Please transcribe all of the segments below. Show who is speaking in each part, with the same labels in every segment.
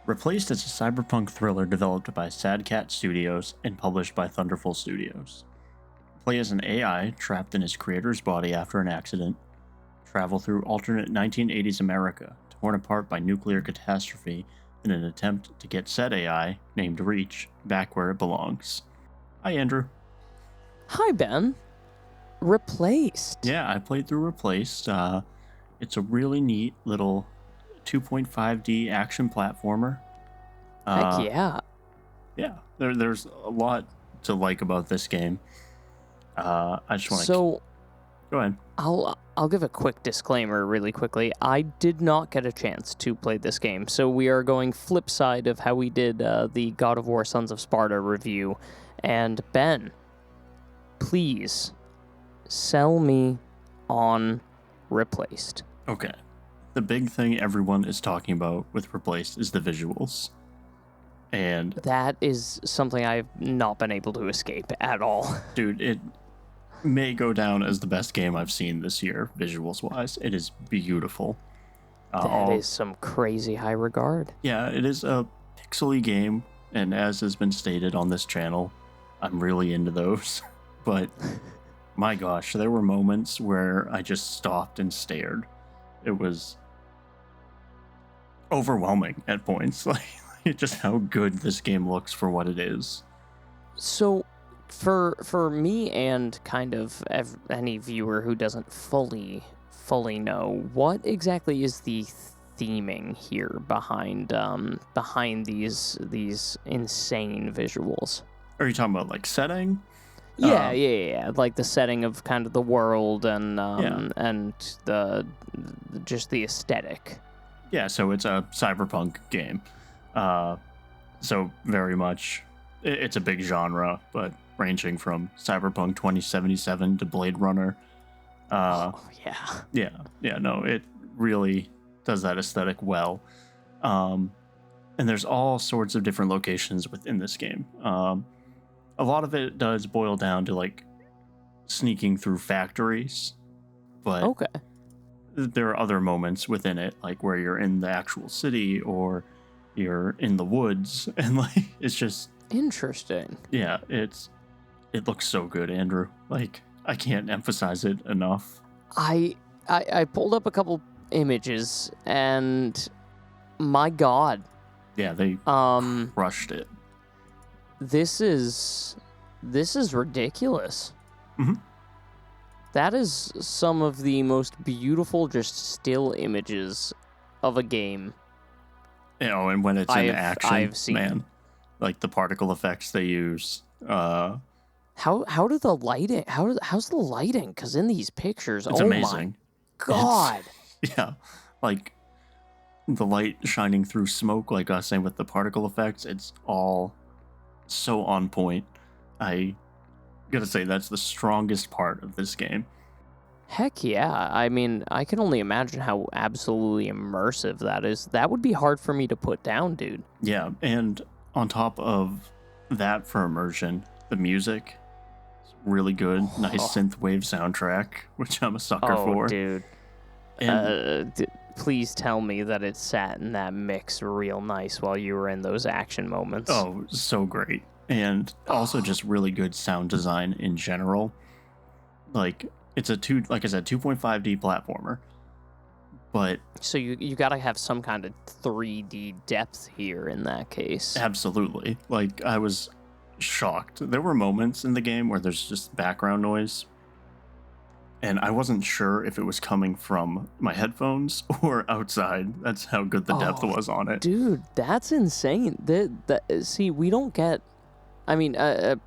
Speaker 1: Replaced is a cyberpunk thriller developed by Sad Cat Studios and published by Thunderful Studios. Play as an AI trapped in his creator's body after an accident, travel through alternate 1980s America, torn apart by nuclear catastrophe in an attempt to get said AI, named Reach, back where it belongs. Hi, Andrew.
Speaker 2: Hi, Ben. Replaced.
Speaker 1: Yeah, I played through Replaced. It's a really neat little 2.5D action platformer.
Speaker 2: Heck yeah.
Speaker 1: Yeah, there's a lot to like about this game. I just want to...
Speaker 2: So,
Speaker 1: Go ahead.
Speaker 2: I'll give a quick disclaimer really quickly. I did not get a chance to play this game, so we are going flip side of how we did the God of War Sons of Sparta review. And Ben, please sell me on Replaced.
Speaker 1: Okay. The big thing everyone is talking about with Replaced is the visuals. And
Speaker 2: that is something I've not been able to escape at all.
Speaker 1: Dude, it may go down as the best game I've seen this year, visuals-wise. It is beautiful.
Speaker 2: That is some crazy high regard.
Speaker 1: Yeah, it is a pixely game, and as has been stated on this channel, I'm really into those. But my gosh, there were moments where I just stopped and stared. It was overwhelming at points, like just how good this game looks for what it is.
Speaker 2: So, for me and kind of any viewer who doesn't fully know, what exactly is the theming here behind these insane visuals?
Speaker 1: Are you talking about like setting?
Speaker 2: Yeah. Like the setting of kind of the world and and just the aesthetic.
Speaker 1: Yeah, so it's a cyberpunk game. So very much, it's a big genre, but ranging from Cyberpunk 2077 to Blade Runner. Yeah, no, it really does that aesthetic well. And there's all sorts of different locations within this game. A lot of it does boil down to like sneaking through factories, but
Speaker 2: okay.
Speaker 1: There are other moments within it, like where you're in the actual city or you're in the woods, and like it's just
Speaker 2: interesting.
Speaker 1: Yeah, it looks so good, Andrew. Like I can't emphasize it enough.
Speaker 2: I pulled up a couple images, and my God.
Speaker 1: Yeah, they crushed it.
Speaker 2: This is ridiculous.
Speaker 1: Mm-hmm.
Speaker 2: That is some of the most beautiful just still images of a game.
Speaker 1: You know, and when it's in action,
Speaker 2: I've seen.
Speaker 1: Man, like the particle effects they use.
Speaker 2: How do the lighting? How's the lighting? Because in these pictures,
Speaker 1: it's amazing.
Speaker 2: My God.
Speaker 1: Yeah, like the light shining through smoke, like I was saying with the particle effects. It's all so on point. I gotta say that's the strongest part of this game.
Speaker 2: Heck yeah. I mean, I can only imagine how absolutely immersive that is. That would be hard for me to put down, dude.
Speaker 1: Yeah, and on top of that for immersion, the music is really good. Nice synthwave soundtrack, which I'm a sucker for.
Speaker 2: Oh, dude.
Speaker 1: And
Speaker 2: please tell me that it sat in that mix real nice while you were in those action moments.
Speaker 1: Oh, so great. And also just really good sound design in general. Like, it's like I said, 2.5D platformer. But
Speaker 2: so you gotta have some kind of 3D depth here in that case.
Speaker 1: Absolutely. Like, I was shocked. There were moments in the game where there's just background noise, and I wasn't sure if it was coming from my headphones or outside. That's how good the depth was on it.
Speaker 2: Dude, that's insane. See, we don't get... I mean,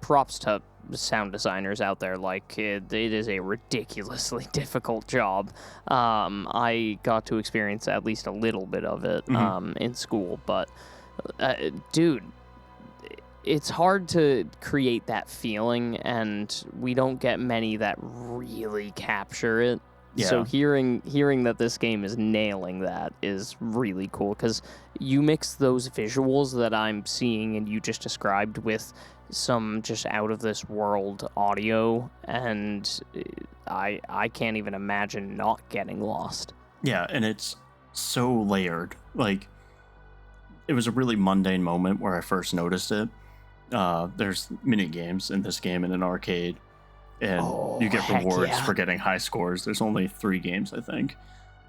Speaker 2: props to sound designers out there. Like, it is a ridiculously difficult job. I got to experience at least a little bit of it in school. But, dude, it's hard to create that feeling, and we don't get many that really capture it.
Speaker 1: Yeah.
Speaker 2: So hearing that this game is nailing that is really cool, because you mix those visuals that I'm seeing and you just described with some just out-of-this-world audio, and I can't even imagine not getting lost.
Speaker 1: Yeah, and it's so layered. Like, it was a really mundane moment where I first noticed it. There's mini games in this game in an arcade, and you get
Speaker 2: heck
Speaker 1: rewards
Speaker 2: yeah.
Speaker 1: for getting high scores. There's only 3 games, I think.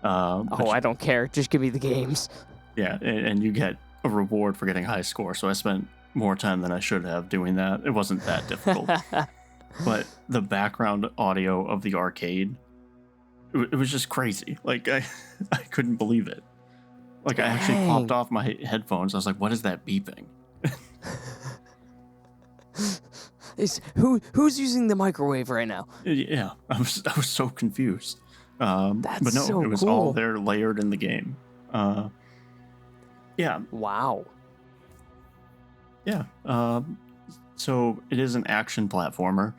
Speaker 2: I don't care. Just give me the games.
Speaker 1: Yeah, and you get a reward for getting high score. So I spent more time than I should have doing that. It wasn't that difficult. But the background audio of the arcade, it was just crazy. Like, I couldn't believe it. Like, I actually popped
Speaker 2: Dang.
Speaker 1: off my headphones. I was like, what is that beeping?
Speaker 2: Who's using the microwave right now?
Speaker 1: Yeah, I was so confused.
Speaker 2: That's
Speaker 1: but no,
Speaker 2: so
Speaker 1: it was
Speaker 2: cool.
Speaker 1: all there layered in the game. Yeah,
Speaker 2: Wow.
Speaker 1: yeah. So it is an action platformer.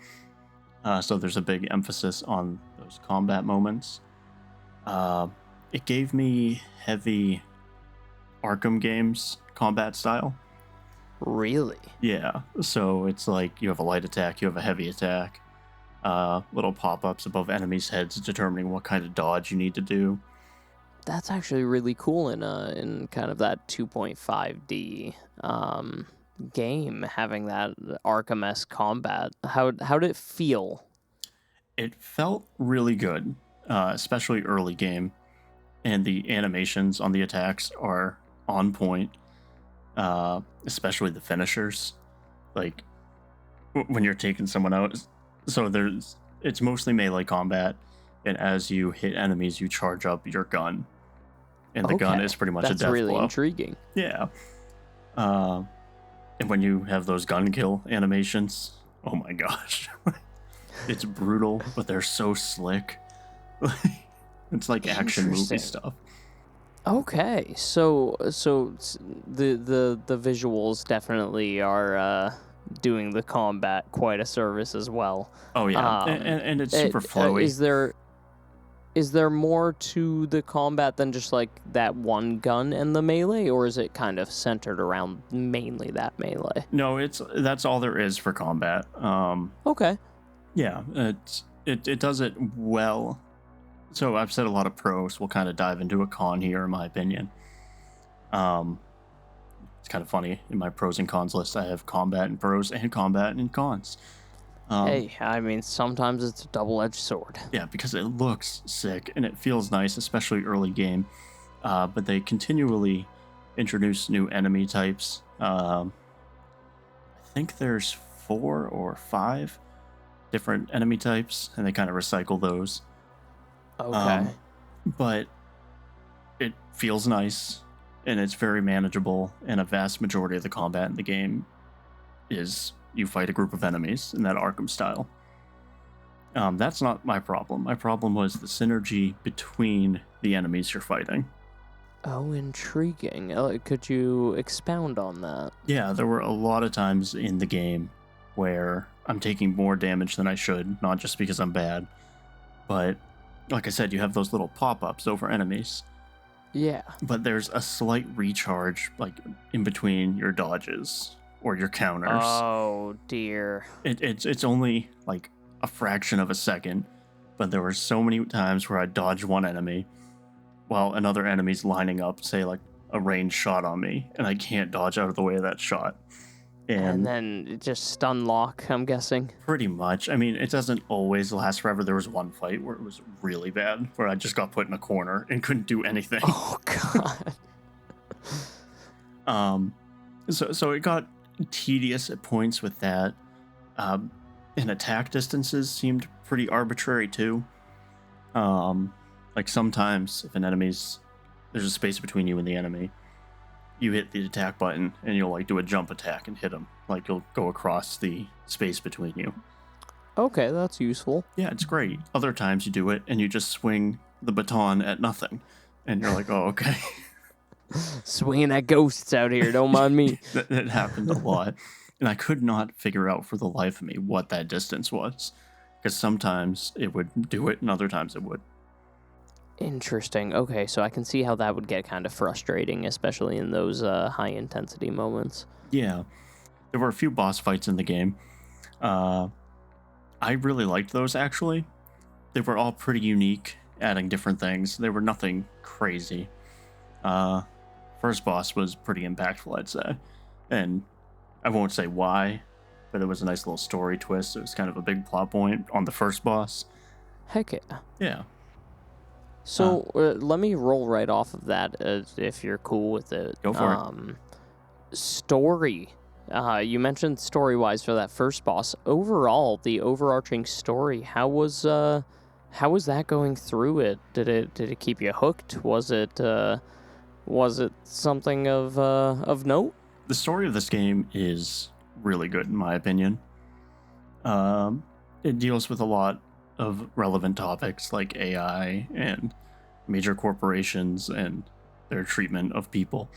Speaker 1: So there's a big emphasis on those combat moments. It gave me heavy Arkham games combat style.
Speaker 2: Really?
Speaker 1: Yeah, so it's like you have a light attack, you have a heavy attack, little pop-ups above enemies' heads determining what kind of dodge you need to do.
Speaker 2: That's actually really cool in kind of that 2.5D game, having that Arkham-esque combat. How did it feel?
Speaker 1: It felt really good, especially early game, and the animations on the attacks are on point, especially the finishers. Like when you're taking someone out. So it's mostly melee combat, and as you hit enemies, you charge up your gun, and the gun
Speaker 2: Okay,
Speaker 1: is pretty much a
Speaker 2: that's
Speaker 1: death
Speaker 2: really
Speaker 1: blow.
Speaker 2: intriguing.
Speaker 1: Yeah. And when you have those gun kill animations, oh my gosh. It's brutal, but they're so slick. It's like action movie
Speaker 2: Interesting.
Speaker 1: stuff.
Speaker 2: Okay, so the visuals definitely are doing the combat quite a service as well.
Speaker 1: Oh yeah, and it's super flowy.
Speaker 2: Is there more to the combat than just like that one gun and the melee, or is it kind of centered around mainly that melee?
Speaker 1: No, that's all there is for combat.
Speaker 2: Okay.
Speaker 1: Yeah, it does it well. So I've said a lot of pros. We'll kind of dive into a con here, in my opinion. It's kind of funny. In my pros and cons list, I have combat and pros and combat and cons.
Speaker 2: Hey, I mean, sometimes it's a double-edged sword.
Speaker 1: Yeah, because it looks sick and it feels nice, especially early game. But they continually introduce new enemy types. I think there's 4 or 5 different enemy types, and they kind of recycle those.
Speaker 2: Okay.
Speaker 1: But it feels nice, and it's very manageable, and a vast majority of the combat in the game is you fight a group of enemies in that Arkham style. That's not my problem. My problem was the synergy between the enemies you're fighting.
Speaker 2: Oh, intriguing. Could you expound on that?
Speaker 1: Yeah, there were a lot of times in the game where I'm taking more damage than I should, not just because I'm bad, but like I said, you have those little pop-ups over enemies.
Speaker 2: Yeah.
Speaker 1: But there's a slight recharge, like in between your dodges or your counters.
Speaker 2: Oh dear.
Speaker 1: It's only like a fraction of a second, but there were so many times where I dodged one enemy while another enemy's lining up, say like a ranged shot on me, and I can't dodge out of the way of that shot.
Speaker 2: And then it just stun lock, I'm guessing.
Speaker 1: Pretty much. I mean, it doesn't always last forever. There was one fight where it was really bad, where I just got put in a corner and couldn't do anything.
Speaker 2: Oh god.
Speaker 1: So it got tedious at points with that. And attack distances seemed pretty arbitrary too. Like sometimes if there's a space between you and the enemy, you hit the attack button and you'll like do a jump attack and hit them. Like you'll go across the space between you.
Speaker 2: Okay, that's useful.
Speaker 1: Yeah, it's great. Other times you do it and you just swing the baton at nothing. And you're like, oh, okay.
Speaker 2: Swinging at ghosts out here, don't mind me.
Speaker 1: That happened a lot. And I could not figure out for the life of me what that distance was. Because sometimes it would do it and other times it would.
Speaker 2: Interesting. Okay, so I can see how that would get kind of frustrating, especially in those high-intensity moments.
Speaker 1: Yeah. There were a few boss fights in the game. I really liked those, actually. They were all pretty unique, adding different things. They were nothing crazy. For first boss was pretty impactful, I'd say. And I won't say why, but it was a nice little story twist. It was kind of a big plot point on the first boss.
Speaker 2: Heck yeah.
Speaker 1: Yeah.
Speaker 2: So let me roll right off of that if you're cool with it.
Speaker 1: Go for it.
Speaker 2: Story. You mentioned story-wise for that first boss. Overall, the overarching story, how was that going through it? Did it keep you hooked? Was it something of note?
Speaker 1: The story of this game is really good, in my opinion. It deals with a lot of relevant topics like AI and major corporations and their treatment of people.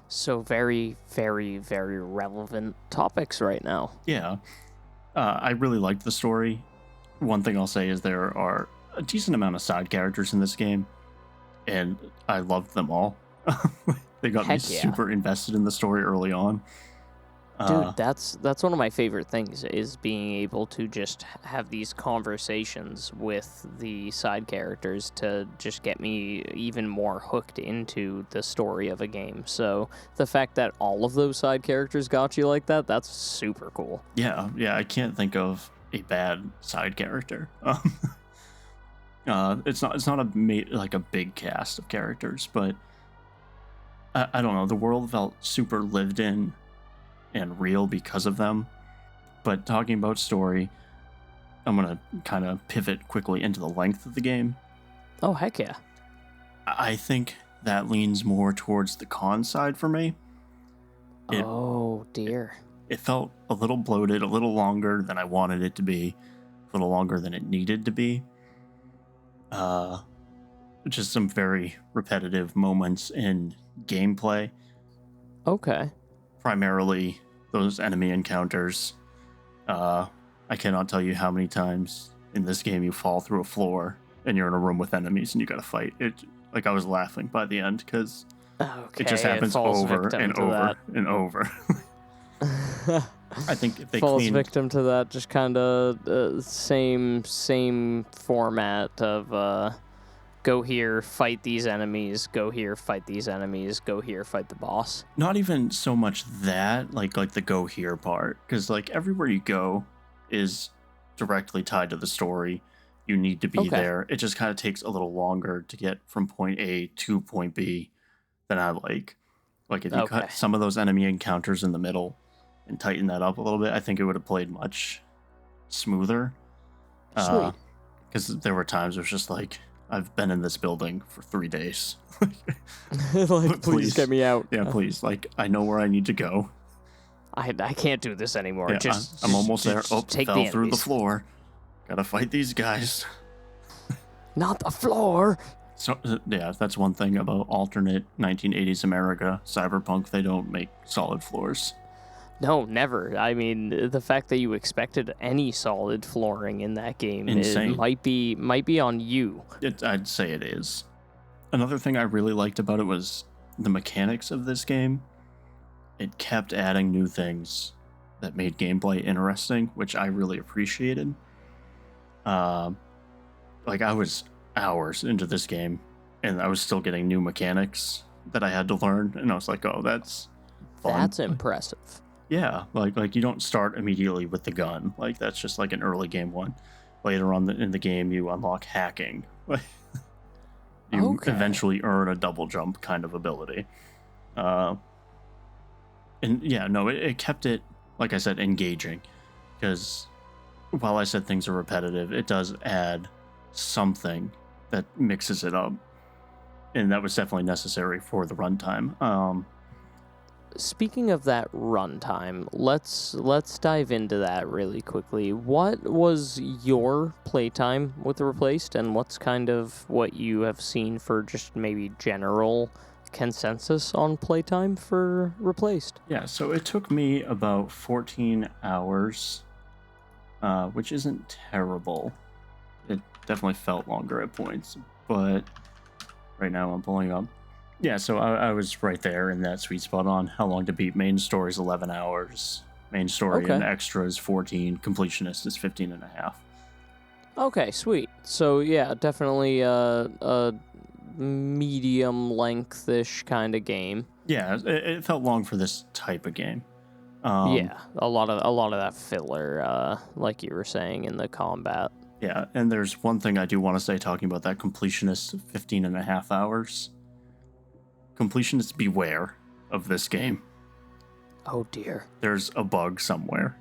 Speaker 2: So very, very, very relevant topics right now.
Speaker 1: Yeah. I really liked the story. One thing I'll say is there are a decent amount of side characters in this game, and I loved them all. They got me super invested in the story early on.
Speaker 2: Dude, that's one of my favorite things, is being able to just have these conversations with the side characters to just get me even more hooked into the story of a game. So the fact that all of those side characters got you like that, that's super cool.
Speaker 1: Yeah, I can't think of a bad side character. It's not a big cast of characters, but I don't know. The world felt super lived in and real because of them. But talking about story, I'm gonna kind of pivot quickly into the length of the game.
Speaker 2: Oh, heck yeah.
Speaker 1: I think that leans more towards the con side for me.
Speaker 2: Oh, dear.
Speaker 1: It felt a little bloated, a little longer than I wanted it to be, a little longer than it needed to be. Just some very repetitive moments in gameplay.
Speaker 2: Okay.
Speaker 1: Primarily those enemy encounters. I cannot tell you how many times in this game you fall through a floor and you're in a room with enemies and you gotta fight. I was laughing by the end because it just happens over and over and over. I think if they
Speaker 2: falls victim to that, just kind of same format of go here, fight these enemies, go here, fight these enemies, go here, fight the boss.
Speaker 1: Not even so much that, like the go here part, because like everywhere you go is directly tied to the story. You need to be there. It just kind of takes a little longer to get from point A to point B than I like. Like if you cut some of those enemy encounters in the middle and tighten that up a little bit, I think it would have played much smoother.
Speaker 2: Sweet.
Speaker 1: Because there were times where it's just like, I've been in this building for 3 days.
Speaker 2: Like, please get me out.
Speaker 1: Yeah, please. Like, I know where I need to go.
Speaker 2: I can't do this anymore.
Speaker 1: Yeah, I'm almost there. Oh, fell through the floor. Gotta fight these guys.
Speaker 2: Not the floor.
Speaker 1: So, yeah, that's one thing about alternate 1980s America. Cyberpunk, they don't make solid floors.
Speaker 2: No, never. I mean, the fact that you expected any solid flooring in that game might be on you.
Speaker 1: I'd say it is. Another thing I really liked about it was the mechanics of this game. It kept adding new things that made gameplay interesting, which I really appreciated. I was hours into this game, and I was still getting new mechanics that I had to learn, and I was like, oh, that's fun.
Speaker 2: That's impressive.
Speaker 1: Yeah, like you don't start immediately with the gun. Like that's just like an early game one. Later on in the game, you unlock hacking. You eventually earn a double jump kind of ability. And yeah, no, it kept it, like I said, engaging. Because while I said things are repetitive, it does add something that mixes it up. And that was definitely necessary for the runtime.
Speaker 2: Speaking of that runtime, let's dive into that really quickly. What was your playtime with Replaced, and what's kind of what you have seen for just maybe general consensus on playtime for Replaced?
Speaker 1: Yeah, so it took me about 14 hours, which isn't terrible. It definitely felt longer at points, but right now I'm pulling up. Yeah, so I was right there in that sweet spot on how long to beat. Main story's 11 hours. Main story and extra is 14. Completionist is 15 and a half.
Speaker 2: Okay, sweet. So yeah, definitely medium length-ish kind of game.
Speaker 1: Yeah, it felt long for this type of game.
Speaker 2: Yeah, a lot of that filler, like you were saying, in the combat.
Speaker 1: Yeah, and there's one thing I do want to say talking about that completionist 15 and a half hours. Completionists beware of this game.
Speaker 2: Oh dear.
Speaker 1: There's a bug somewhere.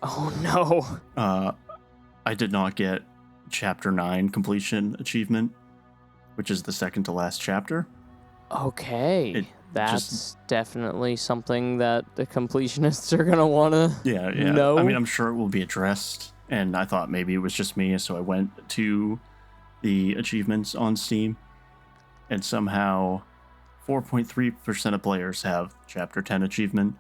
Speaker 2: Oh no.
Speaker 1: I did not get Chapter 9 completion achievement, which is the second to last chapter.
Speaker 2: Okay. That's definitely something that the completionists are going to want to know.
Speaker 1: I mean, I'm sure it will be addressed, and I thought maybe it was just me, so I went to the achievements on Steam, and somehow 4.3% of players have Chapter 10 achievement,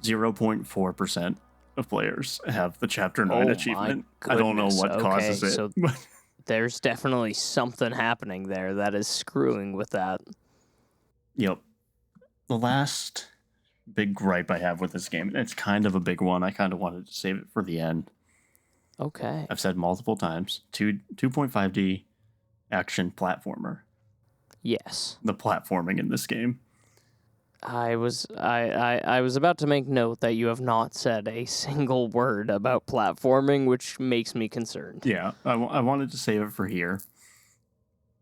Speaker 1: 0.4% of players have the Chapter 9 achievement. I don't know what causes it.
Speaker 2: So there's definitely something happening there that is screwing with that.
Speaker 1: Yep. The last big gripe I have with this game, and it's kind of a big one, I kind of wanted to save it for the end.
Speaker 2: Okay.
Speaker 1: I've said multiple times, 2.5D action platformer.
Speaker 2: Yes.
Speaker 1: The platforming in this game.
Speaker 2: I was about to make note that you have not said a single word about platforming, which makes me concerned.
Speaker 1: Yeah, I wanted to save it for here.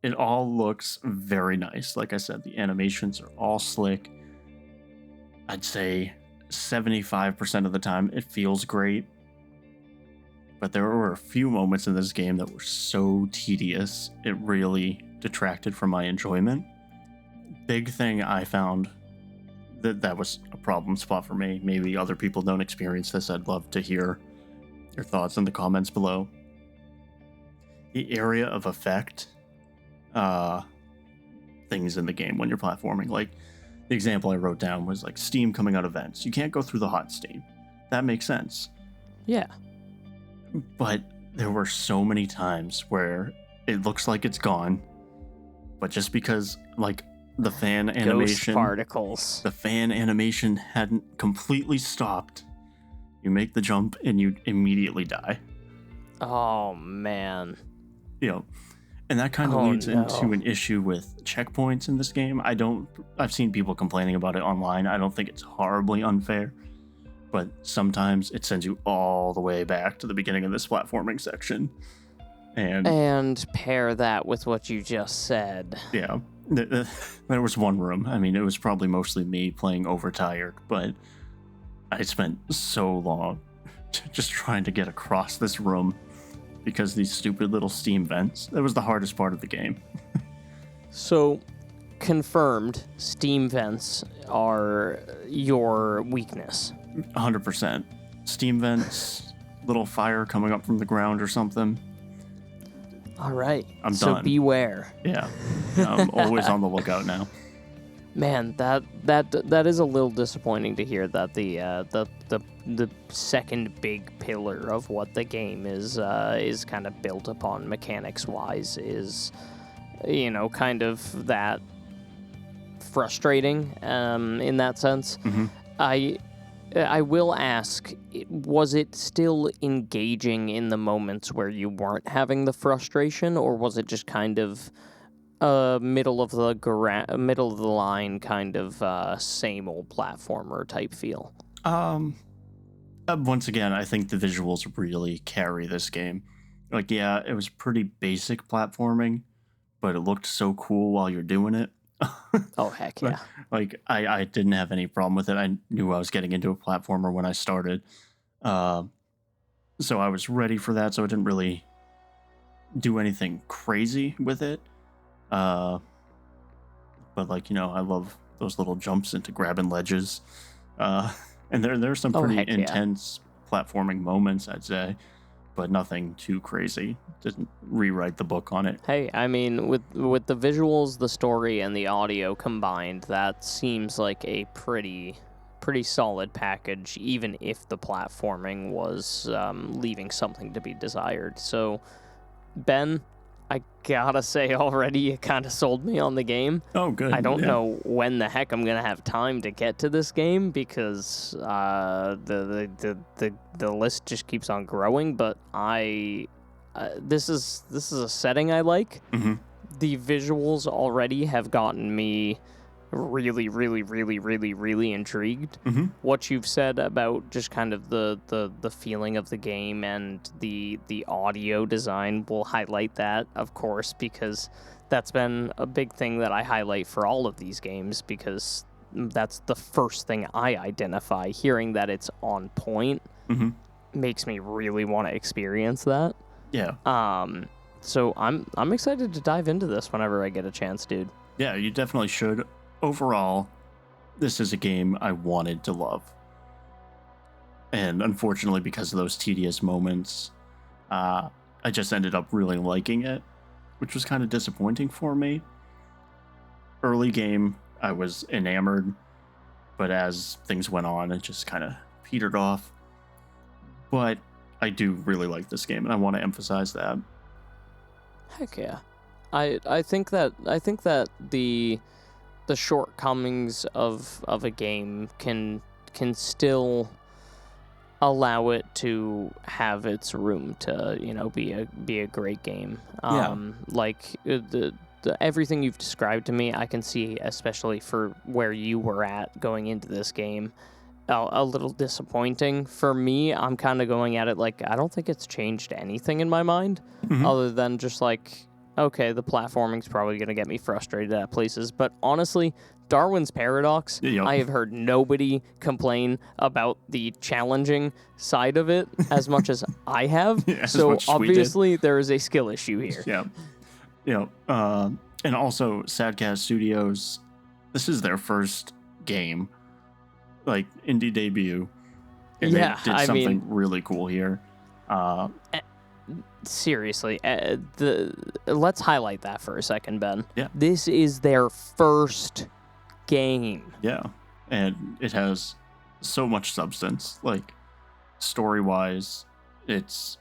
Speaker 1: It all looks very nice. Like I said, the animations are all slick. I'd say 75% of the time it feels great. But there were a few moments in this game that were so tedious, it really detracted from my enjoyment. Big thing I found that was a problem spot for me. Maybe other people don't experience this. I'd love to hear your thoughts in the comments below. The area of effect things in the game when you're platforming. Like, the example I wrote down was like steam coming out of vents. You can't go through the hot steam. That makes sense.
Speaker 2: Yeah.
Speaker 1: But there were so many times where it looks like it's gone, but just because, like, the fan animation...
Speaker 2: Ghost particles.
Speaker 1: The fan animation hadn't completely stopped. You make the jump and you immediately die.
Speaker 2: Oh, man.
Speaker 1: You know, and that kind of leads into an issue with checkpoints in this game. I've seen people complaining about it online. I don't think it's horribly unfair, but sometimes it sends you all the way back to the beginning of this platforming section. And
Speaker 2: pair that with what you just said.
Speaker 1: Yeah. There was one room. I mean, it was probably mostly me playing overtired, but I spent so long just trying to get across this room because these stupid little steam vents. That was the hardest part of the game.
Speaker 2: So, confirmed, steam vents are your weakness.
Speaker 1: 100%. Steam vents, little fire coming up from the ground or something.
Speaker 2: All right.
Speaker 1: I'm
Speaker 2: so
Speaker 1: done.
Speaker 2: Beware.
Speaker 1: Yeah. I'm always on the lookout now.
Speaker 2: Man, that is a little disappointing to hear that the second big pillar of what the game is kind of built upon mechanics wise is, kind of that frustrating in that sense.
Speaker 1: Mm-hmm.
Speaker 2: I will ask, was it still engaging in the moments where you weren't having the frustration, or was it just kind of middle of the line kind of same old platformer type feel?
Speaker 1: Once again, I think the visuals really carry this game. Like, yeah, it was pretty basic platforming, but it looked so cool while you're doing it.
Speaker 2: Oh, heck yeah.
Speaker 1: Like, I didn't have any problem with it. I knew I was getting into a platformer when I started. So I was ready for that, so I didn't really do anything crazy with it. But, like, I love those little jumps into grabbing ledges. And there's some pretty intense platforming moments, I'd say. But nothing too crazy. Didn't rewrite the book on it.
Speaker 2: Hey, I mean, with the visuals, the story, and the audio combined, that seems like a pretty solid package, even if the platforming was leaving something to be desired. So, Ben, I gotta say already, you kind of sold me on the game.
Speaker 1: Oh, good.
Speaker 2: I don't know when the heck I'm gonna have time to get to this game because the list just keeps on growing. But this is a setting I like.
Speaker 1: Mm-hmm.
Speaker 2: the visuals already have gotten me really, really, really, really, really intrigued.
Speaker 1: Mm-hmm.
Speaker 2: What you've said about just kind of the feeling of the game and the audio design will highlight that, of course, because that's been a big thing that I highlight for all of these games, because that's the first thing I identify. Hearing that it's on point
Speaker 1: Mm-hmm.
Speaker 2: makes me really want to experience that.
Speaker 1: Yeah.
Speaker 2: So I'm excited to dive into this whenever I get a chance, dude.
Speaker 1: Yeah, you definitely should. Overall, this is a game I wanted to love. And unfortunately, because of those tedious moments, I just ended up really liking it, which was kind of disappointing for me. Early game, I was enamored, but as things went on, it just kind of petered off. But I do really like this game, and I want to emphasize that.
Speaker 2: Heck yeah. I think that the shortcomings of a game can still allow it to have its room to, you know, be a great game. Like the everything you've described to me, I can see, especially for where you were at going into this game, a little disappointing. For me, I'm kind of going at it like, I don't think it's changed anything in my mind, other than just like, okay, the platforming's probably going to get me frustrated at places. But honestly, Darwin's Paradox,
Speaker 1: Yep.
Speaker 2: I have heard nobody complain about the challenging side of it as much as I have.
Speaker 1: Yeah, as
Speaker 2: so
Speaker 1: much as we did.
Speaker 2: obviously there is a skill issue here.
Speaker 1: Yeah. And also, Sadcast Studios, this is their first game, like, indie debut. And
Speaker 2: Yeah,
Speaker 1: they did
Speaker 2: I
Speaker 1: something
Speaker 2: mean-
Speaker 1: really cool here.
Speaker 2: Seriously, let's highlight that for a second, Ben.
Speaker 1: Yeah.
Speaker 2: This is their first game.
Speaker 1: Yeah. And it has so much substance. Like, story-wise, it's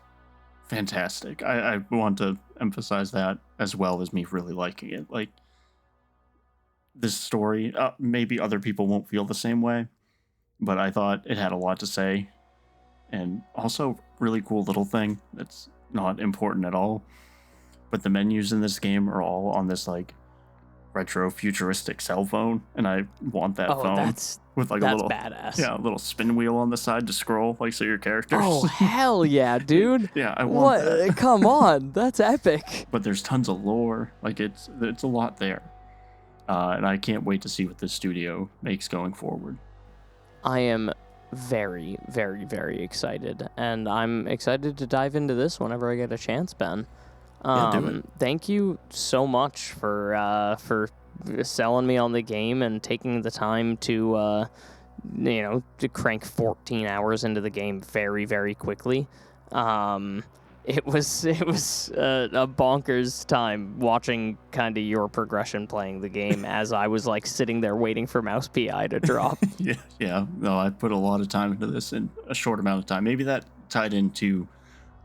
Speaker 1: fantastic. I want to emphasize that, as well as me really liking it. Like, this story, maybe other people won't feel the same way, but I thought it had a lot to say. And also, really cool little thing that's not important at all. But the menus in this game are all on this, like, retro futuristic cell phone, and I want that phone
Speaker 2: that's
Speaker 1: with like
Speaker 2: that's
Speaker 1: a little
Speaker 2: badass.
Speaker 1: a little spin wheel on the side to scroll, like, so your characters.
Speaker 2: Oh hell yeah, dude!
Speaker 1: Yeah, I want that.
Speaker 2: What? Come on, that's epic.
Speaker 1: But there's tons of lore. Like, it's a lot there, and I can't wait to see what this studio makes going forward.
Speaker 2: I am very, very, very excited, and I'm excited to dive into this whenever I get a chance, Ben.
Speaker 1: Yeah, do it.
Speaker 2: Thank you so much for selling me on the game and taking the time to to crank 14 hours into the game very, very quickly. It was a bonkers time watching kind of your progression playing the game as I was like sitting there waiting for mouse PI to drop.
Speaker 1: Yeah. No, I put a lot of time into this in a short amount of time. Maybe that tied into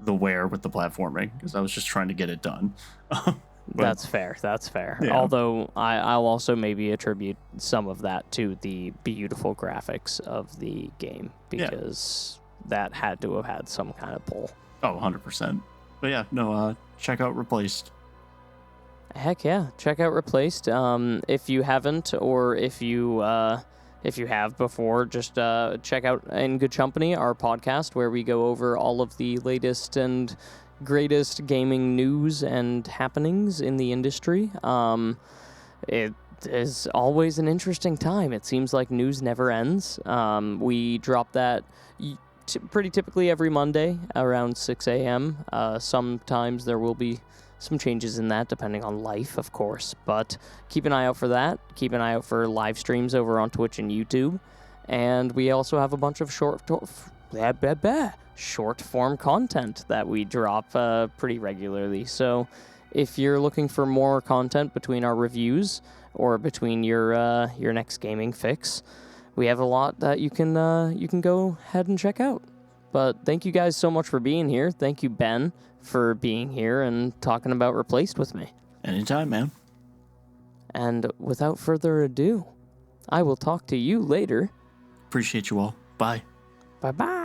Speaker 1: the wear with the platforming, because I was just trying to get it done.
Speaker 2: That's fair.
Speaker 1: Yeah.
Speaker 2: Although I'll also maybe attribute some of that to the beautiful graphics of the game, because that had to have had some kind of pull.
Speaker 1: Oh, 100%. But yeah, no, check out Replaced.
Speaker 2: Heck yeah, check out Replaced. If you haven't, or if you have before, just check out In Good Chumpany, our podcast, where we go over all of the latest and greatest gaming news and happenings in the industry. It is always an interesting time. It seems like news never ends. We drop that pretty typically every Monday around 6 a.m. Sometimes there will be some changes in that depending on life, of course, but keep an eye out for that. Keep an eye out for live streams over on Twitch and YouTube. And we also have a bunch of short form content that we drop pretty regularly. So if you're looking for more content between our reviews or between your next gaming fix, we have a lot that you can go ahead and check out. But thank you guys so much for being here. Thank you, Ben, for being here and talking about Replaced with me.
Speaker 1: Anytime, man.
Speaker 2: And without further ado, I will talk to you later.
Speaker 1: Appreciate you all. Bye.
Speaker 2: Bye-bye.